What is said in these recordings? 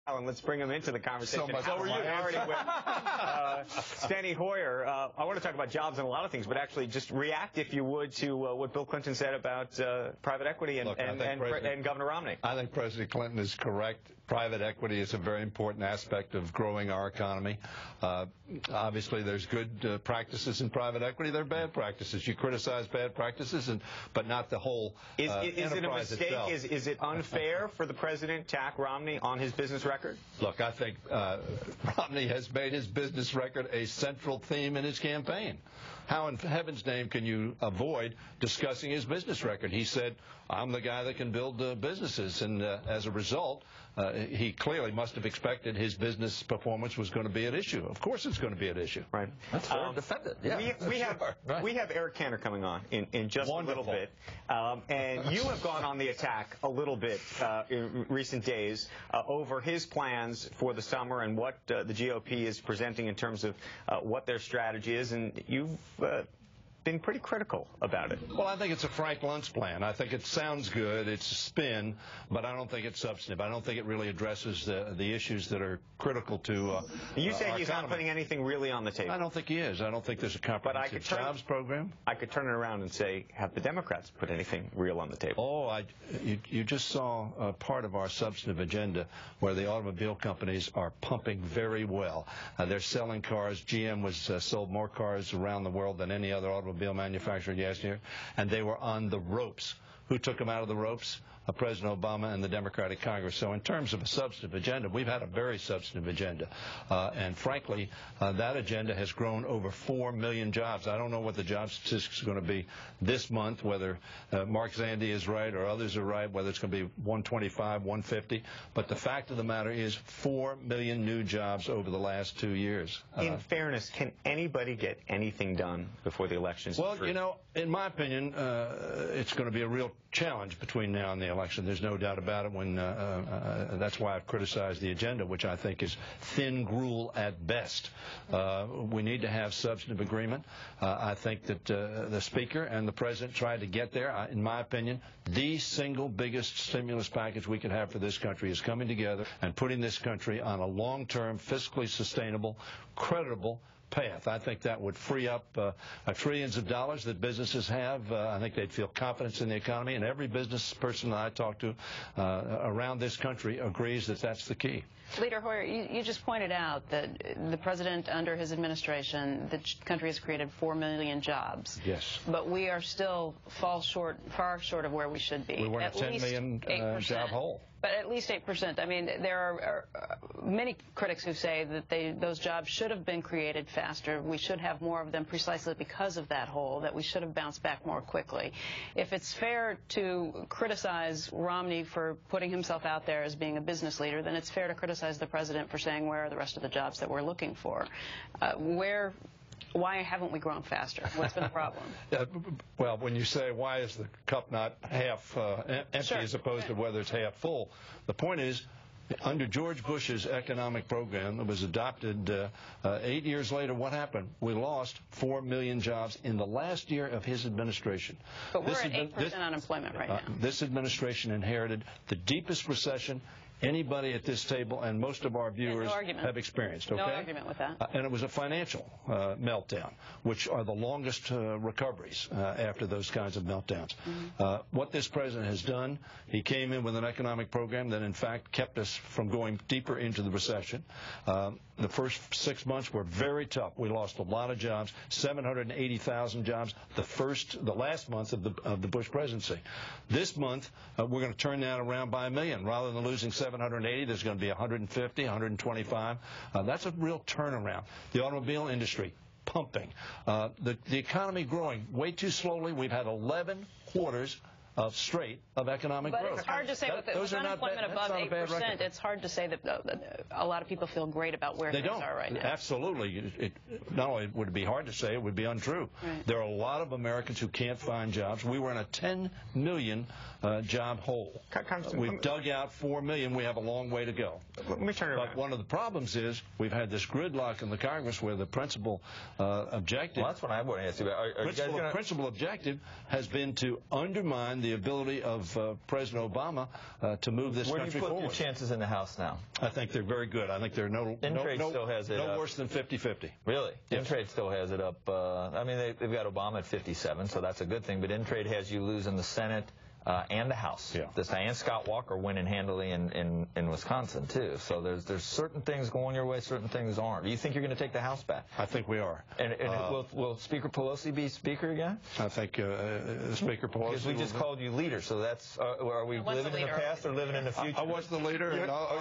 And let's bring him into the conversation. So are you? Already with Steny Hoyer. I want to talk about jobs and a lot of things, but actually just react, if you would, to what Bill Clinton said about private equity and Governor Romney. I think President Clinton is correct. Private equity is a very important aspect of growing our economy. Obviously, there's good practices in private equity. There are bad practices. You criticize bad practices, but not the whole enterprise Is it a mistake? itself. Is it unfair for the president to attack Romney on his business record? Look, I think Romney has made his business record a central theme in his campaign. How in heaven's name can you avoid discussing his business record? He said, I'm the guy that can build businesses, and as a result, he clearly must have expected his business performance was going to be at issue. Of course it's going to be at issue. Right. That's fair. Defend it. Yeah, we have Eric Cantor coming on in just Wonderful. a little bit. And you have gone on the attack a little bit in recent days over his plans for the summer and what the GOP is presenting in terms of what their strategy is. And you've been pretty critical about it. Well, I think it's a Frank Luntz plan. I think it sounds good. It's a spin, but I don't think it's substantive. I don't think it really addresses the issues that are critical to You say our he's economy. not putting anything really on the table. I don't think he is. I don't think there's a comprehensive jobs program. I could turn it around and say, have the Democrats put anything real on the table? Oh, you just saw part of our substantive agenda where the automobile companies are pumping very well. They're selling cars. GM was sold more cars around the world than any other automobile manufacturer last year, and they were on the ropes. Who took them out of the ropes? President Obama and the Democratic Congress. So in terms of a substantive agenda, we've had a very substantive agenda. And frankly, that agenda has grown over 4 million jobs. I don't know what the job statistics are going to be this month, whether Mark Zandi is right or others are right, whether it's going to be 125, 150. But the fact of the matter is 4 million new jobs over the last 2 years. In fairness, can anybody get anything done before the elections? Well, you know, in my opinion, it's going to be a real challenge between now and the election. There's no doubt about it. That's why I've criticized the agenda, which I think is thin gruel at best. We need to have substantive agreement. I think that the Speaker and the President tried to get there. In my opinion, the single biggest stimulus package we could have for this country is coming together and putting this country on a long-term, fiscally sustainable, credible path. I think that would free up trillions of dollars that businesses have. I think they'd feel confidence in the economy, and every business person that I talk to around this country agrees that that's the key. Leader Hoyer, you just pointed out that the president, under his administration, the country has created 4 million jobs. Yes. But we are still far short of where we should be. We were in a 10 million job hole. But at least 8%. I mean, there are many critics who say that those jobs should have been created faster. We should have more of them precisely because of that hole, that we should have bounced back more quickly. If it's fair to criticize Romney for putting himself out there as being a business leader, then it's fair to criticize the president for saying where are the rest of the jobs that we're looking for. Why haven't we grown faster? What's been the problem? Well, when you say why is the cup not half empty Sure. as opposed to whether it's half full, the point is, under George Bush's economic program that was adopted 8 years later, what happened? We lost 4 million jobs in the last year of his administration. But we're at 8% unemployment right now. This administration inherited the deepest recession anybody at this table and most of our viewers have experienced. Okay? No argument with that. And it was a financial meltdown, which are the longest recoveries after those kinds of meltdowns. What this president has done, he came in with an economic program that in fact kept us from going deeper into the recession. The first 6 months were very tough. We lost a lot of jobs, 780,000 jobs the last month of the Bush presidency. This month, we're going to turn that around by 1 million. Rather than losing 780, there's going to be 150, 125. That's a real turnaround. The automobile industry pumping. The economy growing way too slowly. We've had 11 quarters of straight of economic growth. But it's hard to say with unemployment above 8%, it's hard to say that a lot of people feel great about where things are right now. Absolutely. Not only would it be hard to say, it would be untrue. Right. There are a lot of Americans who can't find jobs. We were in a 10 million job hole. We've dug out 4 million. We have a long way to go. Let me turn it around. But one of the problems is we've had this gridlock in the Congress where the principal objective... Well, that's what I want to ask you about. Principal objective has been to undermine the ability of President Obama to move this country forward. Where do you put your chances in the House now? I think they're very good. I think they're no worse than 50-50. Really? Yes. Intrade still has it up. I mean, they've got Obama at 57, so that's a good thing. But Intrade has you losing the Senate and the House. Yeah. This and Scott Walker winning handily in Wisconsin too. So there's certain things going your way, certain things aren't. Do you think you're going to take the House back? I think we are. And will Speaker Pelosi be Speaker again? I think Speaker Pelosi. Because we just called you leader, so that's are we living in the past or living in the future? I was the leader.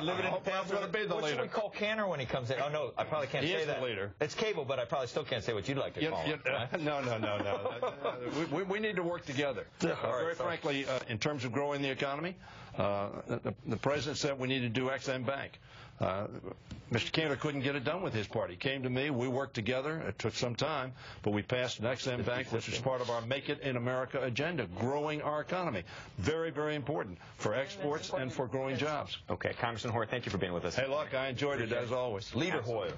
Living in the past. I'm going to be the what leader. Should we call Cantor when he comes in? Oh no, I probably can't say that. He is the leader. It's cable, but I probably still can't say what you'd like to call him. Right? No. We need to work together. Very frankly, in terms of growing the economy, the president said we need to do XM Bank. Mr. Cantor couldn't get it done with his party. He came to me. We worked together. It took some time, but we passed an XM Bank, which is part of our Make It in America agenda, growing our economy. Very, very important for exports and for growing jobs. Okay, Congressman Hoyer, thank you for being with us. Hey, look, I enjoyed it as always. Leader Hoyer.